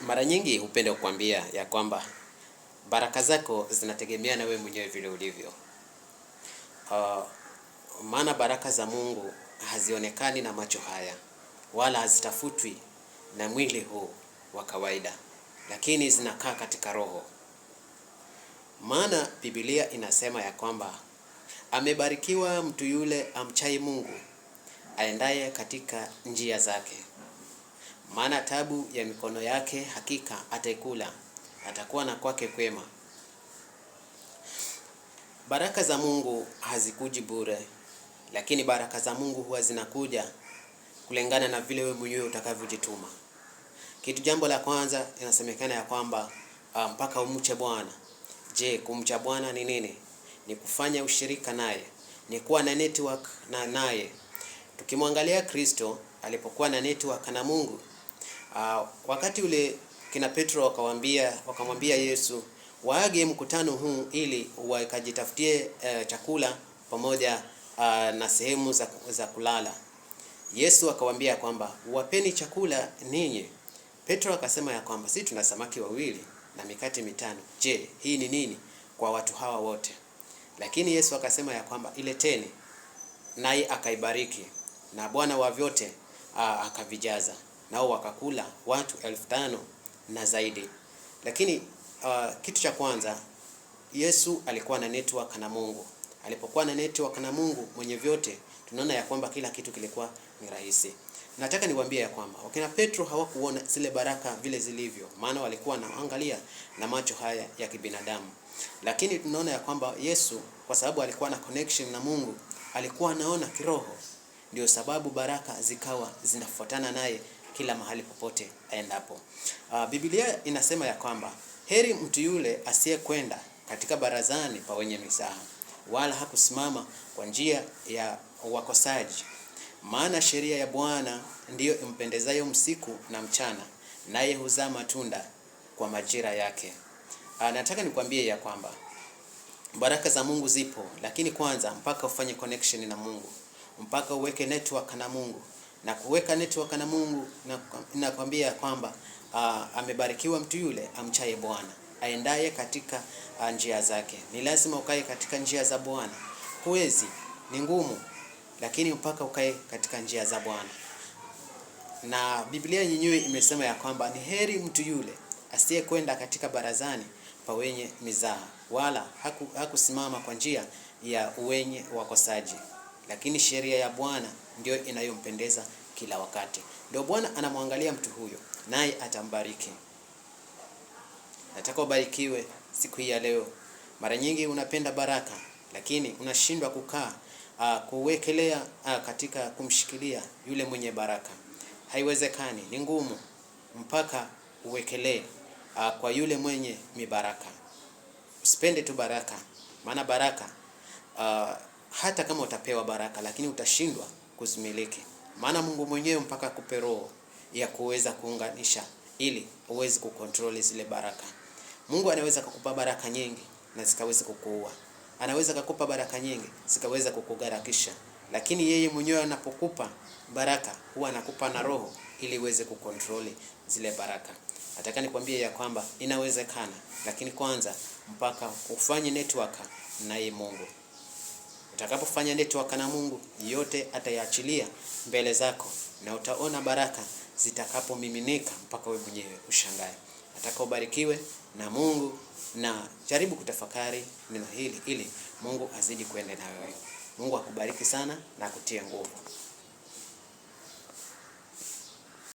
Mara nyingi hupenda kukwambia ya kwamba baraka zako zinategemea na wewe mwenyewe vile ulivyo. Maana baraka za Mungu hazionekani na macho haya, wala hazitafutwi na mwili huu wa kawaida, lakini zinakaa katika roho. Maana Biblia inasema ya kwamba amebarikiwa mtu yule amchaye Mungu, aendaye katika njia zake. Maana tabu ya mikono yake hakika ataikula, atakuwa na kwake kwema. Baraka za Mungu hazikuji bure, lakini baraka za Mungu huwa zinakuja kulingana na vile wewe mwenyewe utakavyojituma. Jambo la kwanza inasemekana ya kwamba mpaka umche Bwana. Je, kumcha Bwana ni nini? Ni kufanya ushirika naye, ni kuwa na network na naye. Tukimwangalia Kristo alipokuwa na network na Mungu, wakati ule kina Petro wakamwambia Yesu waage mkutano huu ili wakajitafutie chakula pamoja na sehemu za kulala. Yesu akawaambia kwamba wapeni chakula ninyi. Petro akasema ya kwamba sisi tuna samaki wawili na mikate mitano. Je, hii ni nini kwa watu hawa wote? Lakini Yesu akasema ya kwamba ileteni, naye akaibariki, na Bwana wa vyote akavijaza, nao wakakula watu 5,000 na zaidi. Lakini kitu cha kwanza, Yesu alikuwa na network na Mungu. Alipokuwa na network na Mungu mwenye vyote, tunaona ya kwamba kila kitu kilikuwa ni rahisi. Nataka niwaambie ya kwamba wakina Petro hawakuona zile baraka vile zilivyo, maana walikuwa wanaangalia na macho haya ya kibinadamu. Lakini tunaona ya kwamba Yesu, kwa sababu alikuwa na connection na Mungu, alikuwa anaona kiroho. Ndio sababu baraka zikawa zinafuatana naye kila mahali popote aendapo. Biblia inasema ya kwamba heri mtu yule asiyekwenda katika barazani pa wenye mizaha, wala hakusimama kwa njia ya wakosaji. Maana sheria ya Bwana ndiyo impendezayo usiku na mchana, naye huzaa matunda kwa majira yake. Nataka nikwambie ya kwamba baraka za Mungu zipo, lakini kwanza mpaka ufanye connection na Mungu, mpaka uweke network na Mungu. Na kuweka network na Mungu, nakwambia ya kwamba amebarikiwa mtu yule amchaye Bwana, aendaye katika njia zake. Ni lazima ukae katika njia za Bwana. Huwezi, ni ngumu, lakini mpaka ukae katika njia za Bwana. Na Biblia yenyewe imesema ya kwamba ni heri mtu yule asiyekwenda katika barazani pa wenye mizaha, wala hakusimama kwa njia ya wenye wakosaji. Lakini sheria ya Bwana ndio inayompendeza kila wakati. Ndio Bwana anamwangalia mtu huyo, naye atambariki. Nataka ubarikiwe siku hii ya leo. Mara nyingi unapenda baraka, lakini unashindwa kukaa kuwekelea katika kumshikilia yule mwenye baraka. Haiwezekani, ni ngumu mpaka uwekelee kwa yule mwenye mibaraka. Usipende tu baraka, maana baraka hata kama utapewa baraka, lakini utashindwa kuzimiliki. Maana Mungu mwenyewe mpaka akupe roho ya kuweza kuunganisha ili uweze kucontrol zile baraka. Mungu anaweza kukupa baraka nyingi na zikaweza kukuua. Anaweza kukupa baraka nyingi zikaweza kukugarakisha. Lakini yeye mwenyewe anapokupa baraka huwa anakupa na roho ili uweze kucontrol zile baraka. Nataka nikwambie ya kwamba inawezekana, lakini kwanza mpaka ufanye network na yeye Mungu. Utakapofanya network na Mungu, yote atayaachilia mbele zako, na utaona baraka zitakapomiminika mpaka wewe mwenyewe ushangae. Nataka ubarikiwe na Mungu, na jaribu kutafakari neno hili ili Mungu azidi kuendelea na wewe. Mungu akubariki sana na akutie nguvu.